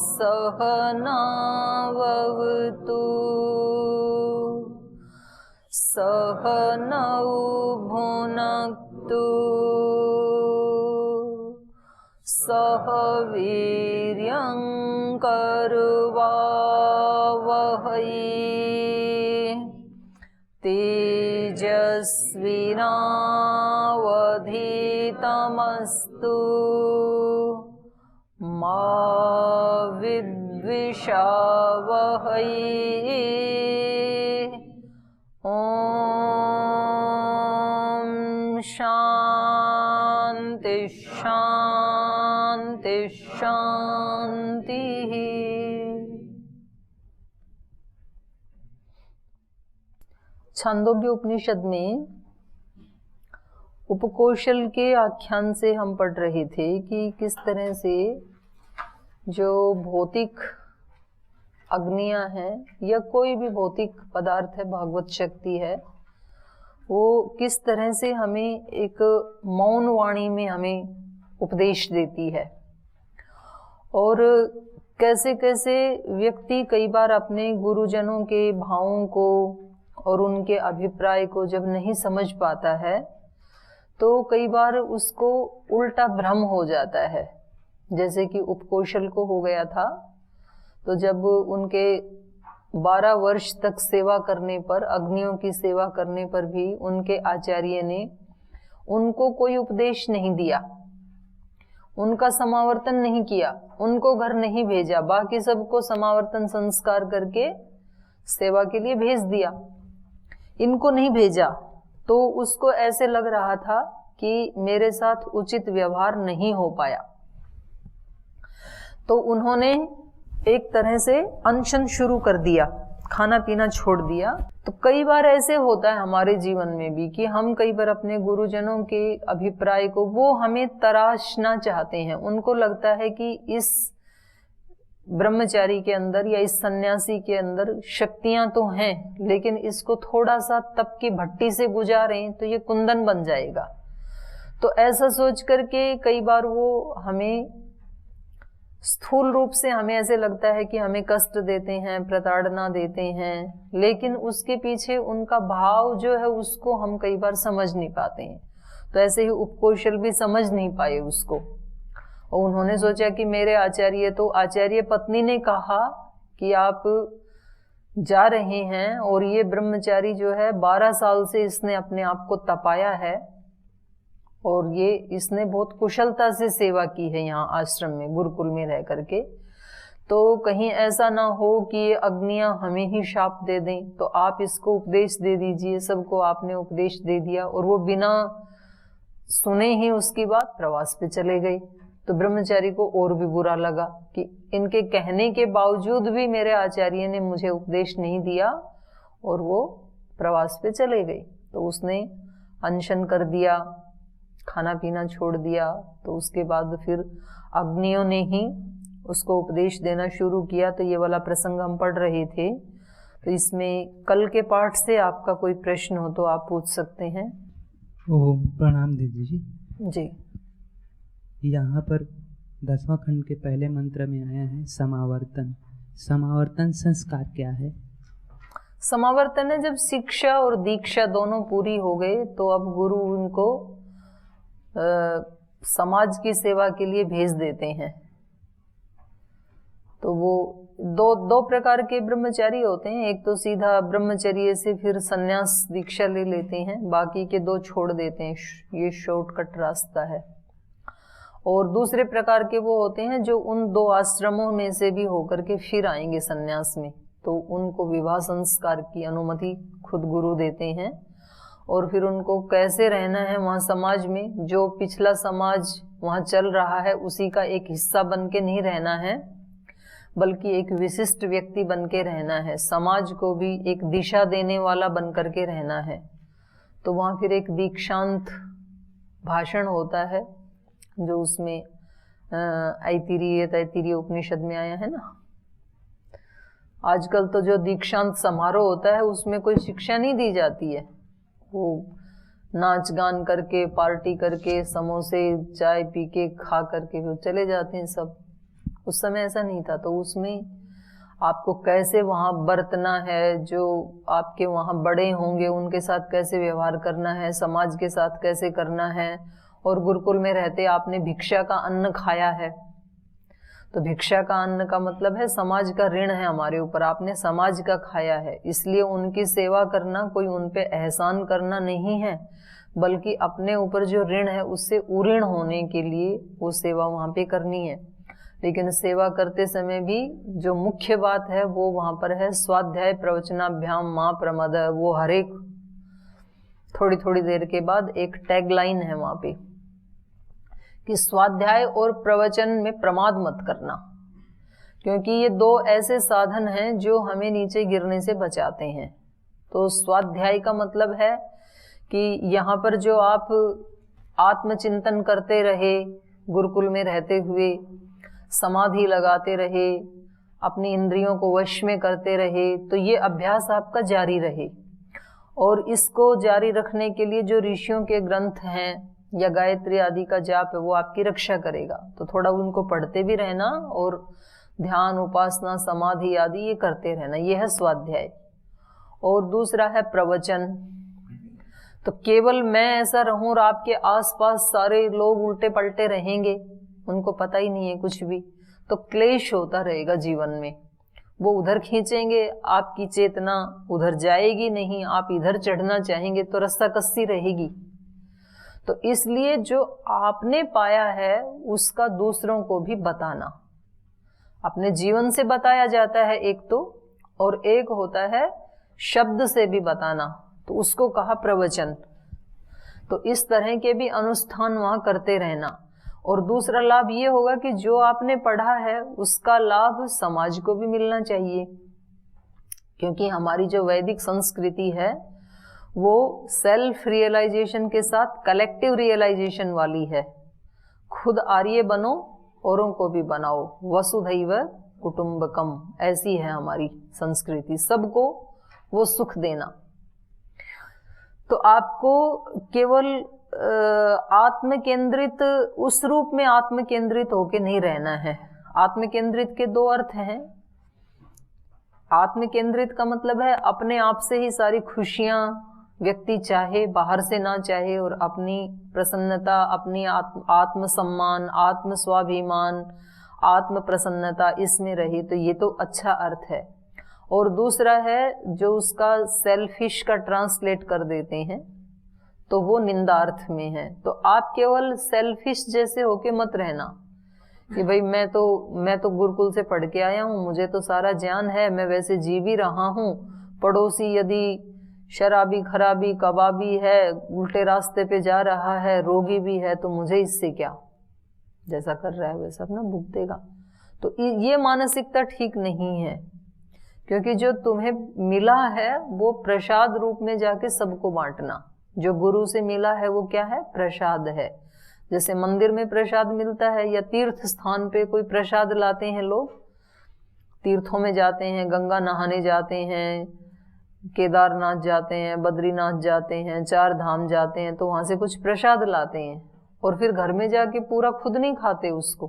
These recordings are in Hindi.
सहनावतु सहनौ भुनक्तु सह वीर्यं करवावहै तेजस्विनावधीतमस्तु मा विद्विषावहै। ॐ शान्ति शान्ति शान्तिः। छांदोग्य उपनिषद में उपकोशल के आख्यान से हम पढ़ रहे थे कि किस तरह से जो भौतिक अग्नियां हैं या कोई भी भौतिक पदार्थ है, भागवत शक्ति है, वो किस तरह से हमें एक मौन वाणी में हमें उपदेश देती है और कैसे कैसे व्यक्ति कई बार अपने गुरुजनों के भावों को और उनके अभिप्राय को जब नहीं समझ पाता है तो कई बार उसको उल्टा भ्रम हो जाता है। जैसे कि उपकोशल को हो गया था, तो जब उनके 12 वर्ष तक सेवा करने पर, अग्नियों की सेवा करने पर भी उनके आचार्य ने उनको कोई उपदेश नहीं दिया, उनका समावर्तन नहीं किया, उनको घर नहीं भेजा, बाकी सबको समावर्तन संस्कार करके सेवा के लिए भेज दिया, इनको नहीं भेजा। तो उसको ऐसे लग रहा था कि मेरे साथ उचित व्यवहार नहीं हो पाया, तो उन्होंने एक तरह से अनशन शुरू कर दिया, खाना पीना छोड़ दिया। तो कई बार ऐसे होता है हमारे जीवन में भी कि हम कई बार अपने गुरुजनों के अभिप्राय को, वो हमें तराशना चाहते हैं, उनको लगता है कि इस ब्रह्मचारी के अंदर या इस सन्यासी के अंदर शक्तियां तो हैं, लेकिन इसको थोड़ा सा तप की भट्टी से गुजारें तो ये कुंदन बन जाएगा। तो ऐसा सोच करके कई बार वो हमें स्थूल रूप से हमें ऐसे लगता है कि हमें कष्ट देते हैं, प्रताड़ना देते हैं, लेकिन उसके पीछे उनका भाव जो है उसको हम कई बार समझ नहीं पाते हैं। तो ऐसे ही उपकोशल भी समझ नहीं पाए उसको, और उन्होंने सोचा कि मेरे आचार्य, तो आचार्य पत्नी ने कहा कि आप जा रहे हैं और ये ब्रह्मचारी जो है 12 साल से इसने अपने आप को तपाया है और ये इसने बहुत कुशलता से सेवा की है यहाँ आश्रम में, गुरुकुल में रह करके, तो कहीं ऐसा ना हो कि ये अग्नियां हमें ही शाप दे दें, तो आप इसको उपदेश दे दीजिए। सबको आपने उपदेश दे दिया और वो बिना सुने ही उसकी बात प्रवास पे चले गए। तो ब्रह्मचारी को और भी बुरा लगा कि इनके कहने के बावजूद भी मेरे आचार्य ने मुझे उपदेश नहीं दिया और वो प्रवास पे चले गए। तो उसने अनशन कर दिया, खाना पीना छोड़ दिया। तो उसके बाद फिर अग्नियों ने ही उसको उपदेश देना शुरू किया। तो ये वाला प्रसंग हम पढ़ रहे थे। तो इसमें कल के पाठ से आपका कोई प्रश्न हो तो आप पूछ सकते हैं। ओम प्रणाम दीदी जी। जी, यहाँ पर 10वां खंड के पहले मंत्र में आया है समावर्तन। समावर्तन संस्कार क्या है? समावर्तन है जब शिक्षा और दीक्षा दोनों पूरी हो गए तो अब गुरु उनको समाज की सेवा के लिए भेज देते हैं। तो वो दो प्रकार के ब्रह्मचारी होते हैं। एक तो सीधा ब्रह्मचर्य से फिर सन्यास दीक्षा ले लेते हैं, बाकी के 2 छोड़ देते हैं, ये शॉर्टकट रास्ता है। और दूसरे प्रकार के वो होते हैं जो उन 2 आश्रमों में से भी होकर के फिर आएंगे सन्यास में, तो उनको विवाह संस्कार की अनुमति खुद गुरु देते हैं और फिर उनको कैसे रहना है वहाँ समाज में, जो पिछला समाज वहाँ चल रहा है उसी का एक हिस्सा बन के नहीं रहना है, बल्कि एक विशिष्ट व्यक्ति बन के रहना है, समाज को भी एक दिशा देने वाला बन करके रहना है। तो वहाँ फिर एक दीक्षांत भाषण होता है जो उसमें तैत्तिरीय उपनिषद में आया है ना। आजकल तो जो दीक्षांत समारोह होता है उसमें कोई शिक्षा नहीं दी जाती है, वो नाच गान करके, पार्टी करके, समोसे चाय पी के खा करके फिर चले जाते हैं सब। उस समय ऐसा नहीं था। तो उसमें आपको कैसे वहाँ बरतना है, जो आपके वहाँ बड़े होंगे उनके साथ कैसे व्यवहार करना है, समाज के साथ कैसे करना है। और गुरुकुल में रहते आपने भिक्षा का अन्न खाया है, तो भिक्षा का अन्न का मतलब है समाज का ऋण है हमारे ऊपर, आपने समाज का खाया है, इसलिए उनकी सेवा करना कोई उन पे एहसान करना नहीं है, बल्कि अपने ऊपर जो ऋण है उससे उऋण होने के लिए वो सेवा वहाँ पे करनी है। लेकिन सेवा करते समय भी जो मुख्य बात है वो वहाँ पर है स्वाध्याय प्रवचनाभ्याम मां प्रमद। वो हर एक थोड़ी थोड़ी देर के बाद एक टैगलाइन है वहाँ पे कि स्वाध्याय और प्रवचन में प्रमाद मत करना, क्योंकि ये दो ऐसे साधन हैं जो हमें नीचे गिरने से बचाते हैं। तो स्वाध्याय का मतलब है कि यहाँ पर जो आप आत्मचिंतन करते रहे, गुरुकुल में रहते हुए समाधि लगाते रहे, अपनी इंद्रियों को वश में करते रहे, तो ये अभ्यास आपका जारी रहे। और इसको जारी रखने के लिए जो ऋषियों के ग्रंथ हैं या गायत्री आदि का जाप है वो आपकी रक्षा करेगा। तो थोड़ा उनको पढ़ते भी रहना और ध्यान उपासना समाधि आदि ये करते रहना, ये है स्वाध्याय। और दूसरा है प्रवचन। तो केवल मैं ऐसा रहूं और आपके आसपास सारे लोग उल्टे पलटे रहेंगे, उनको पता ही नहीं है कुछ भी, तो क्लेश होता रहेगा जीवन में। वो उधर खींचेंगे, आपकी चेतना उधर जाएगी नहीं, आप इधर चढ़ना चाहेंगे तो रस्साकस्सी रहेगी। तो इसलिए जो आपने पाया है उसका दूसरों को भी बताना, अपने जीवन से बताया जाता है एक तो, और एक होता है शब्द से भी बताना, तो उसको कहा प्रवचन। तो इस तरह के भी अनुष्ठान वहां करते रहना। और दूसरा लाभ ये होगा कि जो आपने पढ़ा है उसका लाभ समाज को भी मिलना चाहिए, क्योंकि हमारी जो वैदिक संस्कृति है वो सेल्फ रियलाइजेशन के साथ कलेक्टिव रियलाइजेशन वाली है। खुद आर्य बनो, औरों को भी बनाओ, वसुधैव कुटुंबकम, ऐसी है हमारी संस्कृति, सबको वो सुख देना। तो आपको केवल आत्म केंद्रित उस रूप में आत्म केंद्रित होके नहीं रहना है। आत्म केंद्रित के दो अर्थ हैं। आत्म केंद्रित का मतलब है अपने आप से ही सारी खुशियां व्यक्ति चाहे, बाहर से ना चाहे, और अपनी प्रसन्नता, अपनी आत्म सम्मान, आत्म स्वाभिमान, आत्म प्रसन्नता इसमें रहे, तो ये तो अच्छा अर्थ है। और दूसरा है जो उसका सेल्फिश का ट्रांसलेट कर देते हैं, तो वो निंदार्थ में है। तो आप केवल सेल्फिश जैसे होके मत रहना कि भाई मैं तो गुरुकुल से पढ़ के आया हूँ, मुझे तो सारा ज्ञान है, मैं वैसे जी भी रहा हूँ, पड़ोसी यदि शराबी खराबी कबाबी है, उल्टे रास्ते पे जा रहा है, रोगी भी है, तो मुझे इससे क्या, जैसा कर रहा है वैसा अपना भुगतेगा। तो ये मानसिकता ठीक नहीं है, क्योंकि जो तुम्हें मिला है वो प्रसाद रूप में जाके सबको बांटना। जो गुरु से मिला है वो क्या है? प्रसाद है। जैसे मंदिर में प्रसाद मिलता है या तीर्थ स्थान पे कोई प्रसाद लाते हैं लोग, तीर्थों में जाते हैं, गंगा नहाने जाते हैं, केदारनाथ जाते हैं, बद्रीनाथ जाते हैं, 4 धाम जाते हैं, तो वहां से कुछ प्रसाद लाते हैं और फिर घर में जाके पूरा खुद नहीं खाते उसको,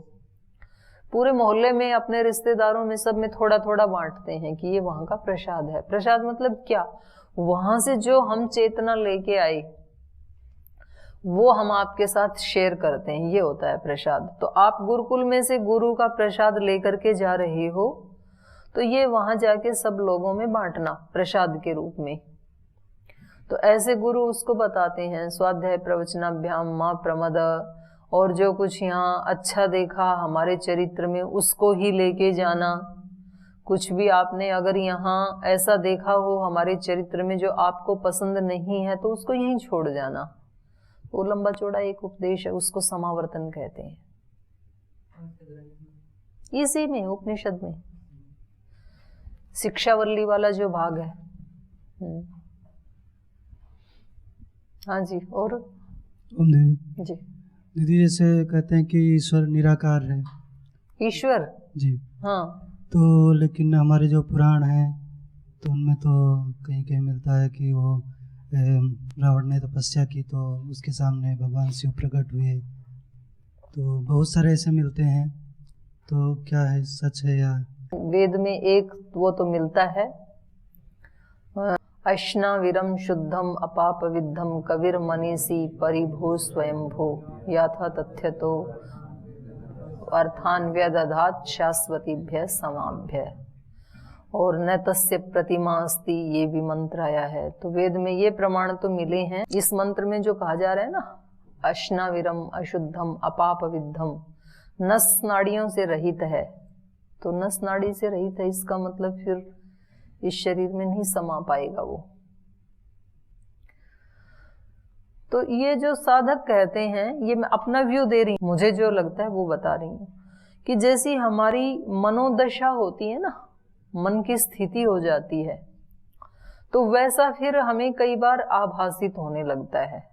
पूरे मोहल्ले में अपने रिश्तेदारों में सब में थोड़ा थोड़ा बांटते हैं कि ये वहां का प्रसाद है। प्रसाद मतलब क्या? वहां से जो हम चेतना लेके आए वो हम आपके साथ शेयर करते हैं, ये होता है प्रसाद। तो आप गुरुकुल में से गुरु का प्रसाद लेकर के जा रहे हो, तो ये वहां जाके सब लोगों में बांटना प्रसाद के रूप में। तो ऐसे गुरु उसको बताते हैं स्वाध्याय प्रवचनाभ्याम मां प्रमद, और जो कुछ यहाँ अच्छा देखा हमारे चरित्र में उसको ही लेके जाना। कुछ भी आपने अगर यहाँ ऐसा देखा हो हमारे चरित्र में जो आपको पसंद नहीं है, तो उसको यहीं छोड़ जाना। वो लंबा चौड़ा एक उपदेश है, उसको समावर्तन कहते हैं। इसी में उपनिषद में शिक्षावल्ली वाला जो भाग है। हाँ जी। और दीदी जी दीदी जैसे कहते हैं कि ईश्वर निराकार है। ईश्वर जी हाँ। तो लेकिन हमारे जो पुराण हैं तो उनमें तो कहीं कहीं मिलता है कि वो रावण ने तपस्या की तो उसके सामने भगवान शिव प्रकट हुए, तो बहुत सारे ऐसे मिलते हैं। तो क्या है, सच है या? वेद में एक वो तो मिलता है, अश्नाविरम शुद्धम अपाप विद्धम कविर मनीषी परिभू स्वयंभू याथा तथ्य तो अर्थान्व्य दधात शाश्वतीभ्य समाभ्य और न तस्य प्रतिमा अस्ति, ये भी मंत्र आया है। तो वेद में ये प्रमाण तो मिले हैं। इस मंत्र में जो कहा जा रहा है ना, अश्नाविरम अशुद्धम अपाप विद्धम, नस नाड़ियों से रहित है। तो नस नाड़ी से रहित है, इसका मतलब फिर इस शरीर में नहीं समा पाएगा वो। तो ये जो साधक कहते हैं, ये मैं अपना व्यू दे रही हूँ, मुझे जो लगता है वो बता रही हूँ, कि जैसी हमारी मनोदशा होती है ना, मन की स्थिति हो जाती है, तो वैसा फिर हमें कई बार आभासित होने लगता है।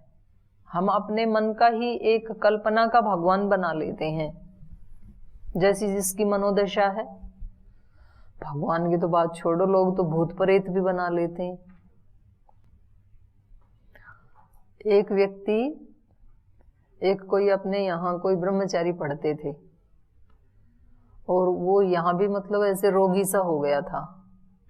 हम अपने मन का ही एक कल्पना का भगवान बना लेते हैं, जैसी जिसकी मनोदशा है। भगवान की तो बात छोड़ो, लोग तो भूत प्रेत भी बना लेते हैं। एक व्यक्ति, एक कोई अपने यहाँ कोई ब्रह्मचारी पढ़ते थे, और वो यहाँ भी मतलब ऐसे रोगी सा हो गया था।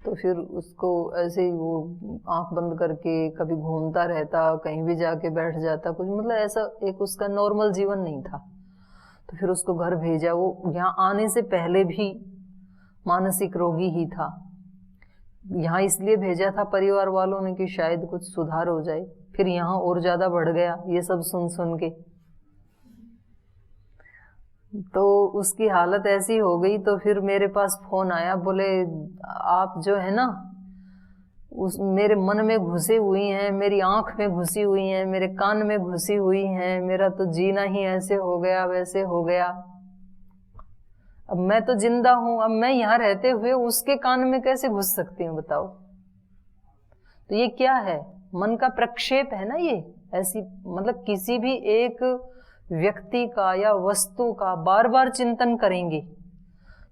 तो फिर उसको ऐसे ही वो आंख बंद करके कभी घूमता रहता, कहीं भी जाके बैठ जाता, कुछ मतलब ऐसा एक उसका नॉर्मल जीवन नहीं था। तो फिर उसको घर भेजा। वो यहाँ आने से पहले भी मानसिक रोगी ही था। यहाँ इसलिए भेजा था परिवार वालों ने कि शायद कुछ सुधार हो जाए। फिर यहाँ और ज्यादा बढ़ गया ये सब सुन सुन के, तो उसकी हालत ऐसी हो गई। तो फिर मेरे पास फोन आया, बोले आप जो है ना उस मेरे मन में घुसी हुई हैं, मेरी आंख में घुसी हुई हैं, मेरे कान में घुसी हुई हैं, मेरा तो जीना ही ऐसे हो गया वैसे हो गया। अब मैं तो जिंदा हूं, अब मैं यहाँ रहते हुए उसके कान में कैसे घुस सकती हूँ बताओ। तो ये क्या है, मन का प्रक्षेप है ना ये। ऐसी मतलब किसी भी एक व्यक्ति का या वस्तु का बार बार चिंतन करेंगे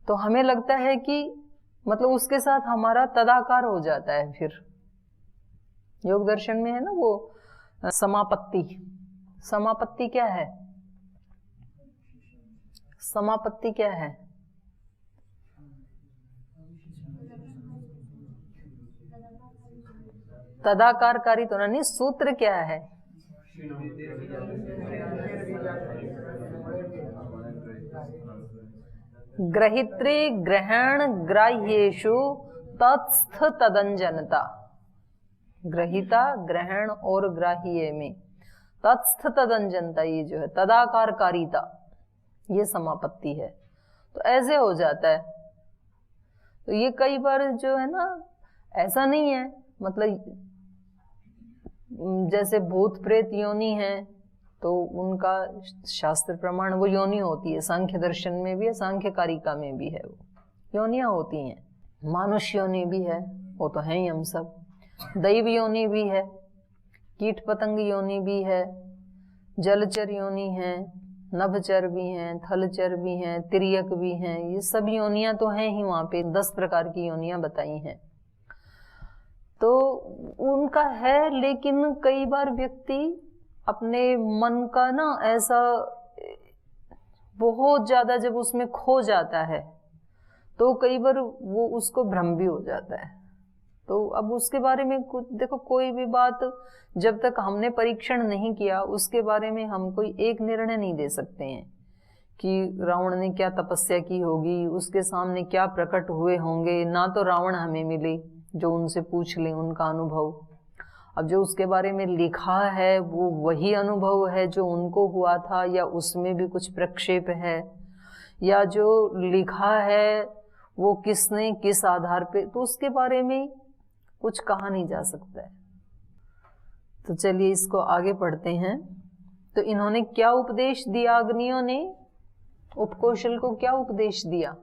तो हमें लगता है कि मतलब उसके साथ हमारा तदाकार हो जाता है। फिर योग दर्शन में है ना वो समापत्ति। समापत्ति क्या है? समापत्ति क्या है? तदाकारकारी तो नहीं, सूत्र क्या है? ग्रहित्री ग्रहण ग्राह्येषु तत्स्थ तदंजनता। ग्रहिता ग्रहण और ग्राह्य में तत्स्थ तदंजनता, ये जो है तदाकारकारिता, ये समापत्ति है। तो ऐसे हो जाता है। तो ये कई बार जो है ना, ऐसा नहीं है मतलब जैसे भूत प्रेत योनि है तो उनका शास्त्र प्रमाण वो योनि होती है। सांख्य दर्शन में भी है, सांख्य कारिका में भी है, वो योनियां होती हैं। मानुष्य योनि भी है, वो तो हैं ही हम सब। दैव योनि भी है, कीट पतंग योनि भी है, जलचर योनि है, नभचर भी हैं, थलचर भी हैं, तिर्यक भी हैं। ये सब योनियां तो हैं ही। वहां पे 10 प्रकार की योनियां बताई हैं, तो उनका है। लेकिन कई बार व्यक्ति अपने मन का ना ऐसा बहुत ज्यादा जब उसमें खो जाता है तो कई बार वो उसको भ्रम भी हो जाता है। तो अब उसके बारे में कुछ देखो, कोई भी बात जब तक हमने परीक्षण नहीं किया उसके बारे में हम कोई एक निर्णय नहीं दे सकते हैं कि रावण ने क्या तपस्या की होगी, उसके सामने क्या प्रकट हुए होंगे। ना तो रावण हमें मिले जो उनसे पूछ लें उनका अनुभव। अब जो उसके बारे में लिखा है वो वही अनुभव है जो उनको हुआ था, या उसमें भी कुछ प्रक्षेप है, या जो लिखा है वो किसने किस आधार पे, तो उसके बारे में कुछ कहा नहीं जा सकता है। तो चलिए इसको आगे पढ़ते हैं। तो इन्होंने क्या उपदेश दिया? अग्नियों ने उपकोशल को क्या उपदेश दिया?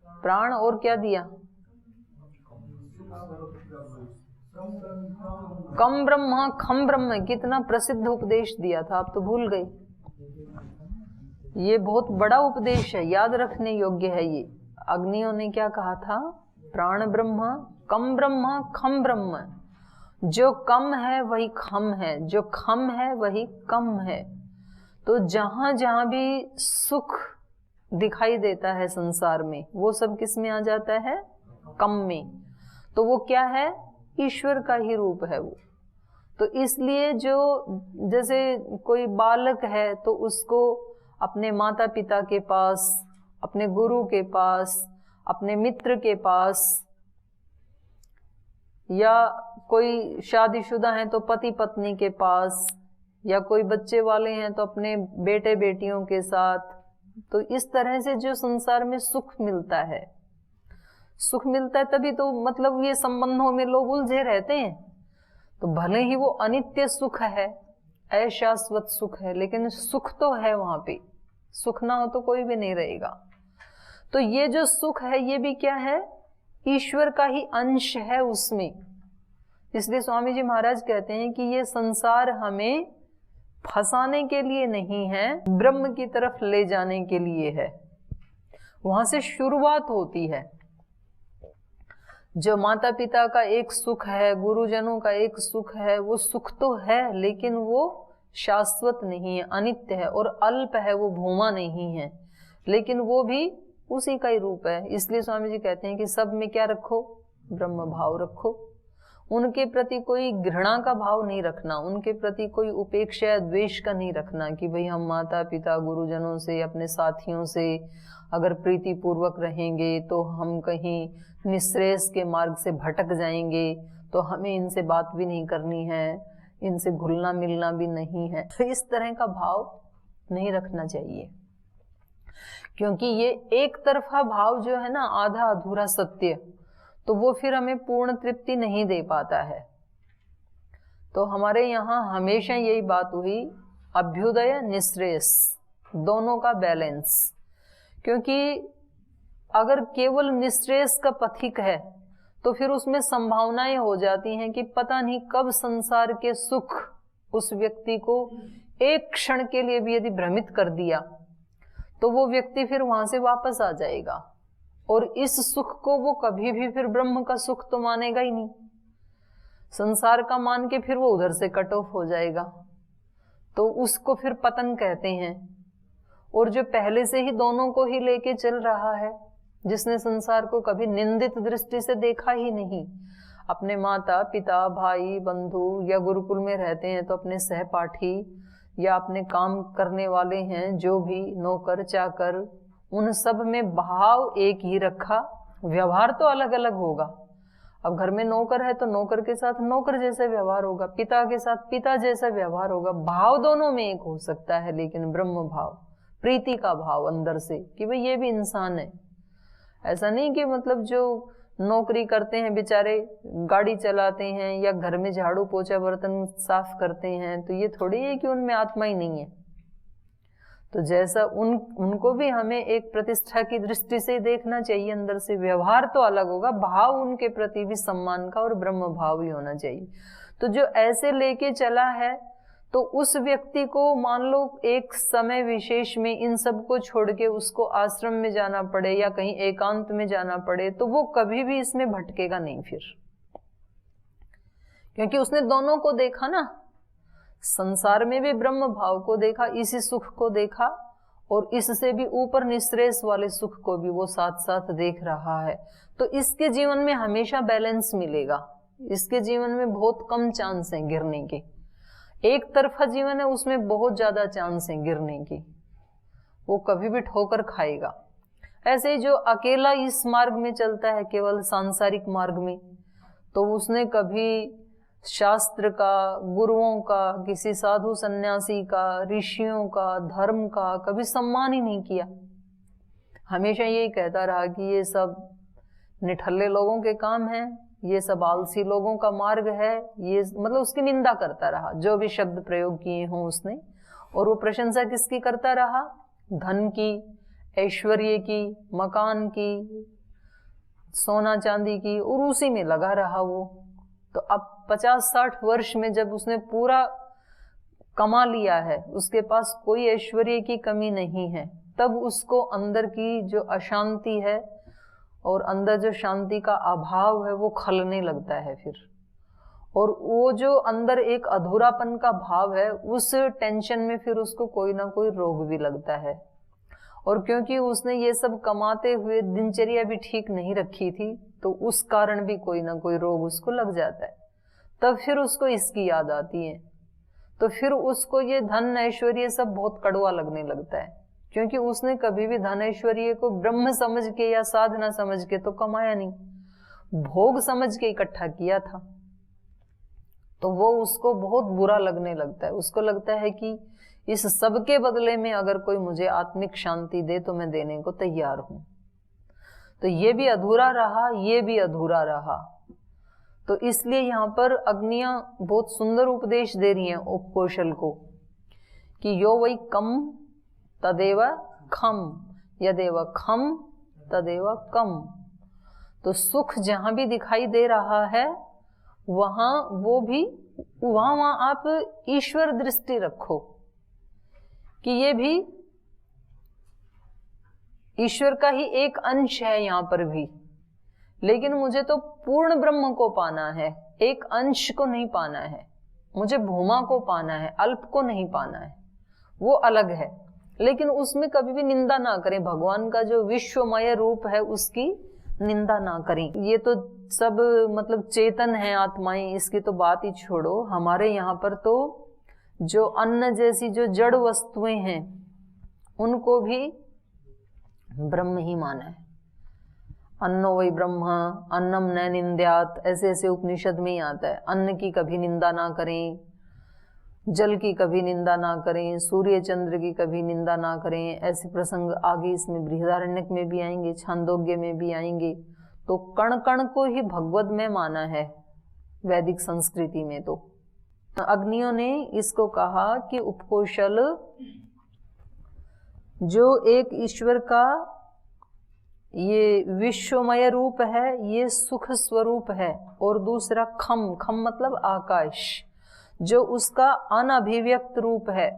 प्राण, और क्या दिया? कम ब्रह्म खम ब्रह्म, कितना प्रसिद्ध उपदेश दिया था, आप तो भूल गए। ये बहुत बड़ा उपदेश है, याद रखने योग्य है ये। अग्नियों ने क्या कहा था? प्राण ब्रह्म, कम ब्रह्म, खम ब्रह्म। जो कम है वही खम है, जो खम है वही कम है। तो जहां जहां भी सुख दिखाई देता है संसार में, वो सब किस में आ जाता है? कम में। तो वो क्या है? ईश्वर का ही रूप है वो। तो इसलिए जो जैसे कोई बालक है तो उसको अपने माता पिता के पास, अपने गुरु के पास, अपने मित्र के पास, या कोई शादीशुदा है तो पति पत्नी के पास, या कोई बच्चे वाले हैं तो अपने बेटे बेटियों के साथ। तो इस तरह से जो संसार में सुख मिलता है, सुख मिलता है, तभी तो मतलब ये संबंधों में लोग उलझे रहते हैं। तो भले ही वो अनित्य सुख है, अशाश्वत सुख है, लेकिन सुख तो है वहां पे। सुख ना हो तो कोई भी नहीं रहेगा। तो ये जो सुख है ये भी क्या है? ईश्वर का ही अंश है उसमें। इसलिए स्वामी जी महाराज कहते हैं कि ये संसार हमें फंसाने के लिए नहीं है, ब्रह्म की तरफ ले जाने के लिए है। वहां से शुरुआत होती है। जो माता पिता का एक सुख है, गुरुजनों का एक सुख है, वो सुख तो है लेकिन वो शाश्वत नहीं है, अनित्य है और अल्प है, वो भूमा नहीं है, लेकिन वो भी उसी का ही रूप है। इसलिए स्वामी जी कहते हैं कि सब में क्या रखो? ब्रह्म भाव रखो। उनके प्रति कोई घृणा का भाव नहीं रखना, उनके प्रति कोई उपेक्षा या द्वेष का नहीं रखना कि भाई हम माता पिता गुरुजनों से, अपने साथियों से अगर प्रीति पूर्वक रहेंगे तो हम कहीं निश्रेयस के मार्ग से भटक जाएंगे, तो हमें इनसे बात भी नहीं करनी है, इनसे घुलना मिलना भी नहीं है। तो इस तरह का भाव नहीं रखना चाहिए, क्योंकि ये एक तरफा भाव जो है ना, आधा अधूरा सत्य, तो वो फिर हमें पूर्ण तृप्ति नहीं दे पाता है। तो हमारे यहाँ हमेशा यही बात हुई, अभ्युदय निश्रेयस दोनों का बैलेंस। क्योंकि अगर केवल निश्रेयस का पथिक है तो फिर उसमें संभावनाएं हो जाती हैं कि पता नहीं कब संसार के सुख उस व्यक्ति को एक क्षण के लिए भी यदि भ्रमित कर दिया तो वो व्यक्ति फिर वहां से वापस आ जाएगा, और इस सुख को वो कभी भी फिर ब्रह्म का सुख तो मानेगा ही नहीं, संसार का मान के फिर वो उधर से कट ऑफ हो जाएगा। तो उसको फिर पतन कहते हैं। और जो पहले से ही दोनों को ही लेके चल रहा है, जिसने संसार को कभी निंदित दृष्टि से देखा ही नहीं, अपने माता पिता भाई बंधु या गुरुकुल में रहते हैं तो अपने सहपाठी या अपने काम करने वाले हैं, जो भी नौकर चाकर, उन सब में भाव एक ही रखा। व्यवहार तो अलग अलग होगा। अब घर में नौकर है तो नौकर के साथ नौकर जैसा व्यवहार होगा, पिता के साथ पिता जैसा व्यवहार होगा। भाव दोनों में एक हो सकता है, लेकिन ब्रह्म भाव, प्रीति का भाव अंदर से कि भाई ये भी इंसान है। ऐसा नहीं कि मतलब जो नौकरी करते हैं बेचारे, गाड़ी चलाते हैं या घर में झाड़ू पोछा बर्तन साफ करते हैं, तो ये थोड़ी है कि उनमें आत्मा ही नहीं है। तो जैसा उनको भी हमें एक प्रतिष्ठा की दृष्टि से देखना चाहिए अंदर से। व्यवहार तो अलग होगा, भाव उनके प्रति भी सम्मान का और ब्रह्म भाव ही होना चाहिए। तो जो ऐसे लेके चला है, तो उस व्यक्ति को मान लो एक समय विशेष में इन सब को छोड़ के उसको आश्रम में जाना पड़े या कहीं एकांत में जाना पड़े, तो वो कभी भी इसमें भटकेगा नहीं फिर, क्योंकि उसने दोनों को देखा ना। संसार में भी ब्रह्म भाव को देखा, इसी सुख को देखा, और इससे भी ऊपर निश्रेयस वाले सुख को भी वो साथ साथ देख रहा है। तो इसके जीवन में हमेशा बैलेंस मिलेगा। इसके जीवन में बहुत कम चांस है गिरने के। एक तरफा जीवन है, उसमें बहुत ज्यादा चांस है गिरने की, वो कभी भी ठोकर खाएगा। ऐसे ही जो अकेला इस मार्ग में चलता है, केवल सांसारिक मार्ग में, तो उसने कभी शास्त्र का, गुरुओं का, किसी साधु सन्यासी का, ऋषियों का, धर्म का कभी सम्मान ही नहीं किया। हमेशा यही कहता रहा कि ये सब निठल्ले लोगों के काम हैं, ये सब आलसी लोगों का मार्ग है, ये मतलब उसकी निंदा करता रहा, जो भी शब्द प्रयोग किए हों उसने। और वो प्रशंसा किसकी करता रहा? धन की, ऐश्वर्य की, मकान की, सोना चांदी की, और उसी में लगा रहा वो। तो अब 50-60 वर्ष में जब उसने पूरा कमा लिया है, उसके पास कोई ऐश्वर्य की कमी नहीं है, तब उसको अंदर की जो अशांति है और अंदर जो शांति का अभाव है वो खलने लगता है फिर। और वो जो अंदर एक अधूरापन का भाव है, उस टेंशन में फिर उसको कोई ना कोई रोग भी लगता है। और क्योंकि उसने ये सब कमाते हुए दिनचर्या भी ठीक नहीं रखी थी, तो उस कारण भी कोई ना कोई रोग उसको लग जाता है। तब फिर उसको इसकी याद आती है, तो फिर उसको ये धन ऐश्वर्य सब बहुत कड़वा लगने लगता है, क्योंकि उसने कभी भी धन ऐश्वर्य को ब्रह्म समझ के या साधना समझ के तो कमाया नहीं, भोग समझ के इकट्ठा किया था। तो वो उसको बहुत बुरा लगने लगता है। उसको लगता है कि इस सब के बदले में अगर कोई मुझे आत्मिक शांति दे तो मैं देने को तैयार हूं। तो ये भी अधूरा रहा, ये भी अधूरा रहा। तो इसलिए यहाँ पर अग्नियां बहुत सुंदर उपदेश दे रही हैं उपकोशल को कि यो वै कम तदेव खम, यदेव खम तदेव कम। तो सुख जहां भी दिखाई दे रहा है वहां आप ईश्वर दृष्टि रखो कि ये भी ईश्वर का ही एक अंश है यहाँ पर भी, लेकिन मुझे तो पूर्ण ब्रह्म को पाना है, एक अंश को नहीं पाना है। मुझे भूमा को पाना है, अल्प को नहीं पाना है, वो अलग है। लेकिन उसमें कभी भी निंदा ना करें, भगवान का जो विश्वमय रूप है उसकी निंदा ना करें। ये तो सब मतलब चेतन है आत्माएं, इसकी तो बात ही छोड़ो। हमारे यहाँ पर तो जो अन्न जैसी जो जड़ वस्तुएं हैं उनको भी ब्रह्म ही माना है। अन्नो वै ब्रह्म अन्नम न निंद्यात, ऐसे ऐसे उपनिषद में ही आता है। अन्न की कभी निंदा ना करें, जल की कभी निंदा ना करें, सूर्य चंद्र की कभी निंदा ना करें। ऐसे प्रसंग आगे इसमें बृहदारण्यक में भी आएंगे, छांदोग्य में भी आएंगे। तो कण कण को ही भगवद में माना है वैदिक संस्कृति में। तो अग्नियों ने इसको कहा कि उपकोशल जो एक ईश्वर का ये विश्वमय रूप है, ये सुख स्वरूप है, और दूसरा खम, खम मतलब आकाश, जो उसका अनभिव्यक्त रूप है,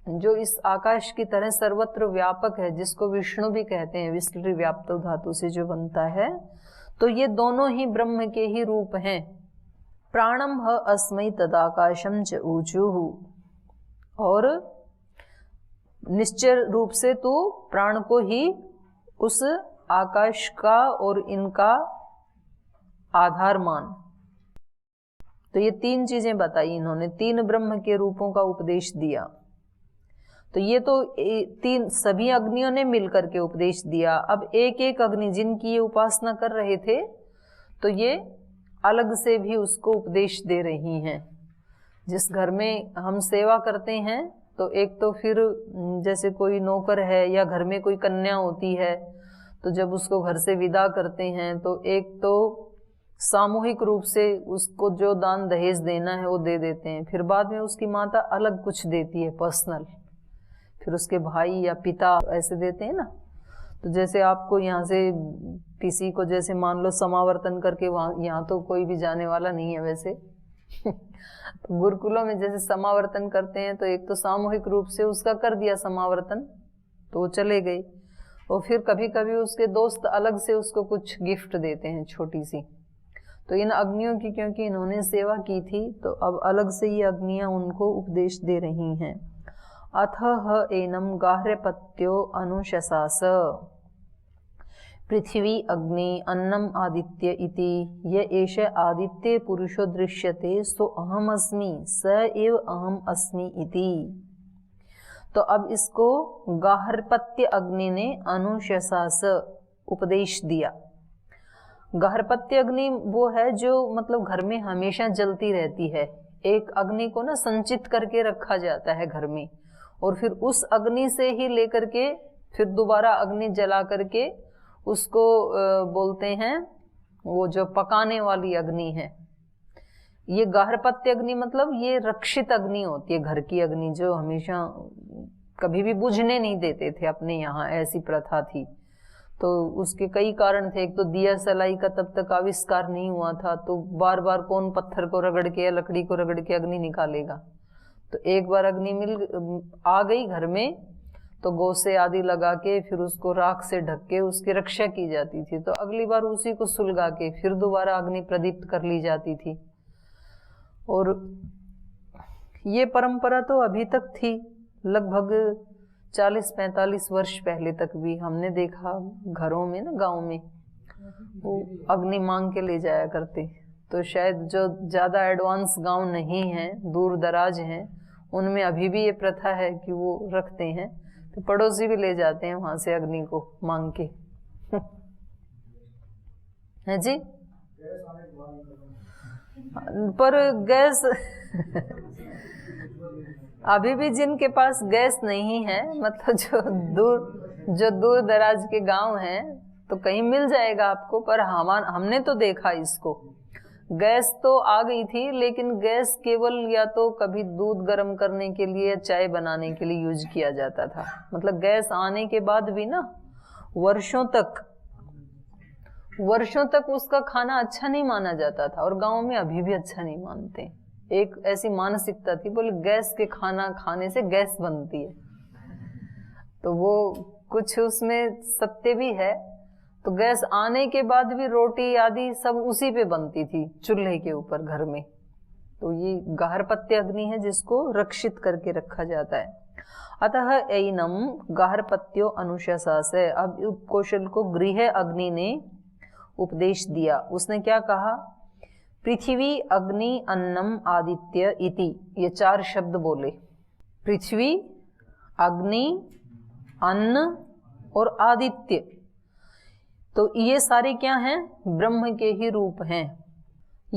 जो इस आकाश की तरह सर्वत्र व्यापक है, जिसको विष्णु भी कहते हैं, विष्णु व्याप्त धातु से जो बनता है। तो ये दोनों ही ब्रह्म के ही रूप हैं। प्राणम ह अस्मै तदाकाशम च ऊचुः, और निश्चय रूप से तू प्राण को ही उस आकाश का और इनका आधार मान। तो ये तीन चीजें बताई इन्होंने, तीन ब्रह्म के रूपों का उपदेश दिया। तो ये तो तीन सभी अग्नियों ने मिलकर के उपदेश दिया। अब एक एक अग्नि जिनकी ये उपासना कर रहे थे, तो ये अलग से भी उसको उपदेश दे रही हैं। जिस घर में हम सेवा करते हैं, तो एक तो फिर जैसे कोई नौकर है या घर में कोई कन्या होती है, तो जब उसको घर से विदा करते हैं तो एक तो सामूहिक रूप से उसको जो दान दहेज देना है वो दे देते हैं। फिर बाद में उसकी माता अलग कुछ देती है पर्सनल, फिर उसके भाई या पिता ऐसे देते हैं ना। तो जैसे आपको यहाँ से किसी को जैसे मान लो समावर्तन करके, वहाँ यहाँ तो कोई भी जाने वाला नहीं है वैसे तो गुरुकुलों में जैसे समावर्तन करते हैं, तो एक तो सामूहिक रूप से उसका कर दिया समावर्तन, तो वो चले गए, और फिर कभी कभी उसके दोस्त अलग से उसको कुछ गिफ्ट देते हैं छोटी सी। तो इन अग्नियों की क्योंकि इन्होंने सेवा की थी, तो अब अलग से ये अग्नियां उनको उपदेश दे रही हैं। अथः एनम गाह्यपत्यो अनुशसास पृथ्वी अग्नि अन्नम आदित्य इति य एष आदित्य पुरुषो दृश्यते सो अहम अस्मि स एव अहम अस्मि इति। तो अब इसको गाह्यपत्य अग्नि ने अनुशसास उपदेश दिया। गाह्यपत्य अग्नि वो है जो मतलब घर में हमेशा जलती रहती है। एक अग्नि को ना संचित करके रखा जाता है घर में, और फिर उस अग्नि से ही लेकर के फिर दोबारा अग्नि जला करके उसको बोलते हैं, वो जो पकाने वाली अग्नि है। ये गाह्यपत्य अग्नि मतलब ये रक्षित अग्नि होती है, घर की अग्नि जो हमेशा कभी भी बुझने नहीं देते थे अपने यहाँ, ऐसी प्रथा थी। तो उसके कई कारण थे। एक तो दिया सलाई का तब तक आविष्कार नहीं हुआ था, तो बार बार कौन पत्थर को रगड़ के या लकड़ी को रगड़ के अग्नि निकालेगा। तो एक बार अग्नि आ गई घर में, तो गोसे आदि लगा के फिर उसको राख से ढक के उसकी रक्षा की जाती थी। तो अगली बार उसी को सुलगा के फिर दोबारा अग्नि प्रदीप्त कर ली जाती थी। और ये परंपरा तो अभी तक थी, लगभग 40-45 वर्ष पहले तक भी हमने देखा घरों में ना, गांव में वो अग्नि मांग के ले जाया करते। तो शायद जो ज़्यादा एडवांस गांव नहीं हैं, दूर दराज हैं, उनमें अभी भी ये प्रथा है कि वो रखते हैं। तो पड़ोसी भी ले जाते हैं वहाँ से अग्नि को मांग के। है जी। पर गैस अभी भी जिनके पास गैस नहीं है, मतलब जो दूर दराज के गांव हैं, तो कहीं मिल जाएगा आपको। पर हमने तो देखा इसको, गैस तो आ गई थी, लेकिन गैस केवल या तो कभी दूध गर्म करने के लिए, चाय बनाने के लिए यूज किया जाता था। मतलब गैस आने के बाद भी ना वर्षों तक उसका खाना अच्छा नहीं माना जाता था, और गांव में अभी भी अच्छा नहीं मानते। एक ऐसी मानसिकता थी, बोले गैस के खाना खाने से गैस बनती है। तो वो कुछ उसमें सत्य भी है। तो गैस आने के बाद भी रोटी आदि सब उसी पे बनती थी, चूल्हे के ऊपर घर में। तो ये गार्हपत्य अग्नि है जिसको रक्षित करके रखा जाता है। अतः एनम गार्हपत्यो अनुशासासे। अब कौशल को गृह अग्नि ने उपदेश दिया। उसने क्या कहा? पृथ्वी अग्नि अन्नम आदित्य इति, ये 4 शब्द बोले। पृथ्वी, अग्नि, अन्न और आदित्य। तो ये सारे क्या हैं? ब्रह्म के ही रूप हैं।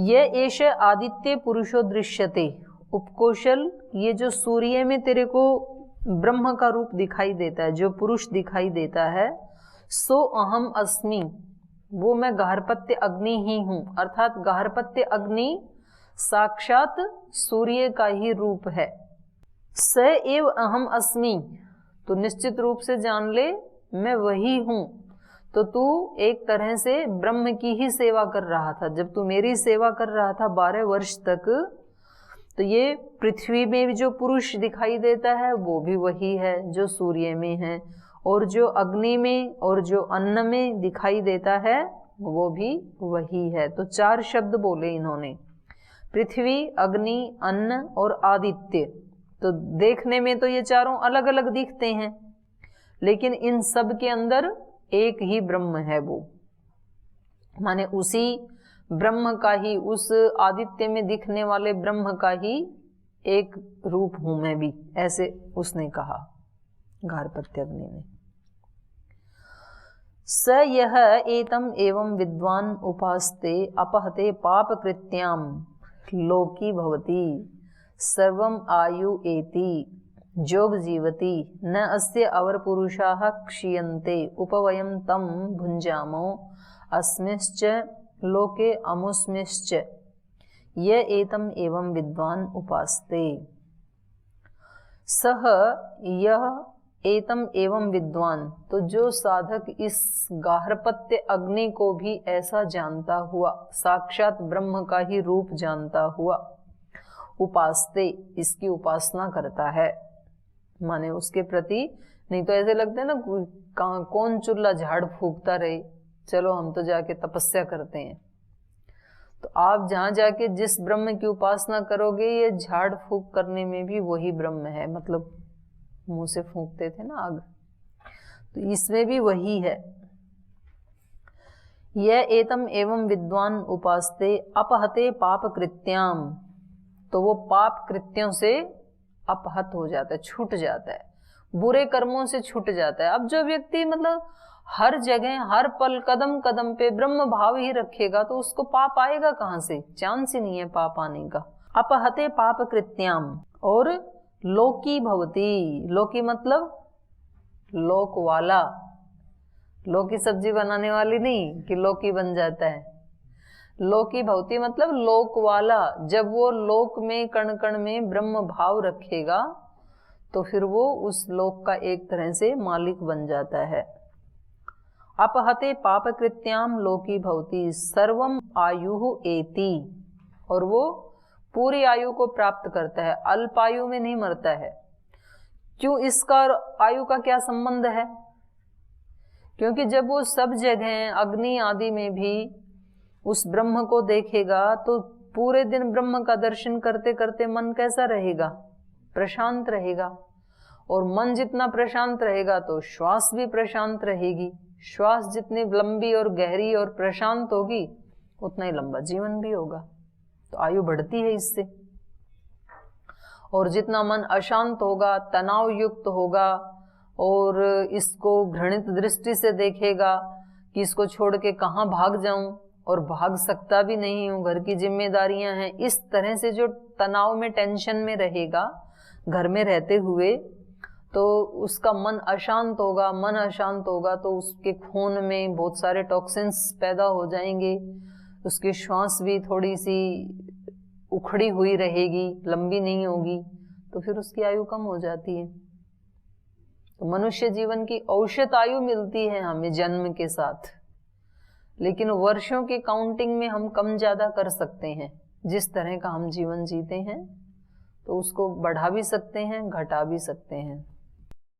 ये एष आदित्य पुरुषो दृश्यते। उपकौशल, ये जो सूर्य में तेरे को ब्रह्म का रूप दिखाई देता है, जो पुरुष दिखाई देता है, सो अहम अस्मि, वो मैं गार्हपत्य अग्नि ही हूं। अर्थात गार्हपत्य अग्नि साक्षात सूर्य का ही रूप है। स एव अहम अस्मि, तो निश्चित रूप से जान ले मैं वही हूं। तो तू एक तरह से ब्रह्म की ही सेवा कर रहा था। जब तू मेरी सेवा कर रहा था 12 वर्ष तक, तो ये पृथ्वी में भी जो पुरुष दिखाई देता है वो भी वही है जो सूर्य में है, और जो अग्नि में और जो अन्न में दिखाई देता है वो भी वही है। तो 4 शब्द बोले इन्होंने, पृथ्वी, अग्नि, अन्न और आदित्य। तो देखने में तो ये चारों अलग अलग दिखते हैं, लेकिन इन सब के अंदर एक ही ब्रह्म है। वो माने उसी ब्रह्म का ही, उस आदित्य में दिखने वाले ब्रह्म का ही एक रूप हूं मैं भी, ऐसे उसने कहा गार्हपत्य अग्नि ने। स यह एतम एवं विद्वान उपास्ते अपहते पाप कृत्याम लोकी भवति सर्वम आयु एति जोग जीवति न अस्य अवर पुरुषाः क्षीयन्ते उपवयं तम भुञ्जामो अस्मिश्च लोके अमुस्मिश्च ये एतम एवं विद्वान उपास्ते। सह यह एतम एवं विद्वान, तो जो साधक इस गार्हपत्य अग्नि को भी ऐसा जानता हुआ, साक्षात ब्रह्म का ही रूप जानता हुआ, उपास्ते, इसकी उपासना करता है। माने उसके प्रति, नहीं तो ऐसे लगता है ना कौन चूल्हा झाड़ फूकता रहे, चलो हम तो जाके तपस्या करते हैं। तो आप जहां जाके जिस ब्रह्म की उपासना करोगे, ये झाड़ फूक करने में भी वही ब्रह्म है। मतलब मुंह से फूंकते थे ना आग, तो इसमें भी वही है। यह एतम एवं विद्वान उपास्ते अपहते पाप कृत्याम, तो वो पाप कृत्यों से अपहत हो जाता है, छूट जाता है, बुरे कर्मों से छूट जाता है। अब जो व्यक्ति मतलब हर जगह हर पल कदम कदम पे ब्रह्म भाव ही रखेगा, तो उसको पाप आएगा कहां से? चांस ही नहीं है पाप आने का। अपहते पाप कृत्याम। और लोकी भवती, लोकी मतलब लोक वाला, लोकी सब्जी बनाने वाली नहीं कि लोकी बन जाता है। लोकी भवती मतलब लोक वाला। जब वो लोक में कण कण में ब्रह्म भाव रखेगा, तो फिर वो उस लोक का एक तरह से मालिक बन जाता है। अपहते पाप कृत्याम लोकी भवती सर्वम आयु एति, और वो पूरी आयु को प्राप्त करता है, अल्प आयु में नहीं मरता है। क्यों? इसका आयु का क्या संबंध है? क्योंकि जब वो सब जगह अग्नि आदि में भी उस ब्रह्म को देखेगा, तो पूरे दिन ब्रह्म का दर्शन करते करते मन कैसा रहेगा? प्रशांत रहेगा। और मन जितना प्रशांत रहेगा तो श्वास भी प्रशांत रहेगी। श्वास जितनी लंबी और गहरी और प्रशांत होगी उतना ही लंबा जीवन भी होगा। तो आयु बढ़ती है इससे। और जितना मन अशांत होगा, तनाव युक्त होगा और इसको घृणित दृष्टि से देखेगा कि इसको छोड़ के कहाँ भाग जाऊं, और भाग सकता भी नहीं हूं, घर की जिम्मेदारियां हैं, इस तरह से जो तनाव में, टेंशन में रहेगा घर में रहते हुए, तो उसका मन अशांत होगा। मन अशांत होगा तो उसके खून में बहुत सारे टॉक्सिन्स पैदा हो जाएंगे, उसकी श्वास भी थोड़ी सी उखड़ी हुई रहेगी, लंबी नहीं होगी, तो फिर उसकी आयु कम हो जाती है। तो मनुष्य जीवन की औसत आयु मिलती है हमें जन्म के साथ, लेकिन वर्षों की काउंटिंग में हम कम ज्यादा कर सकते हैं। जिस तरह का हम जीवन जीते हैं तो उसको बढ़ा भी सकते हैं, घटा भी सकते हैं।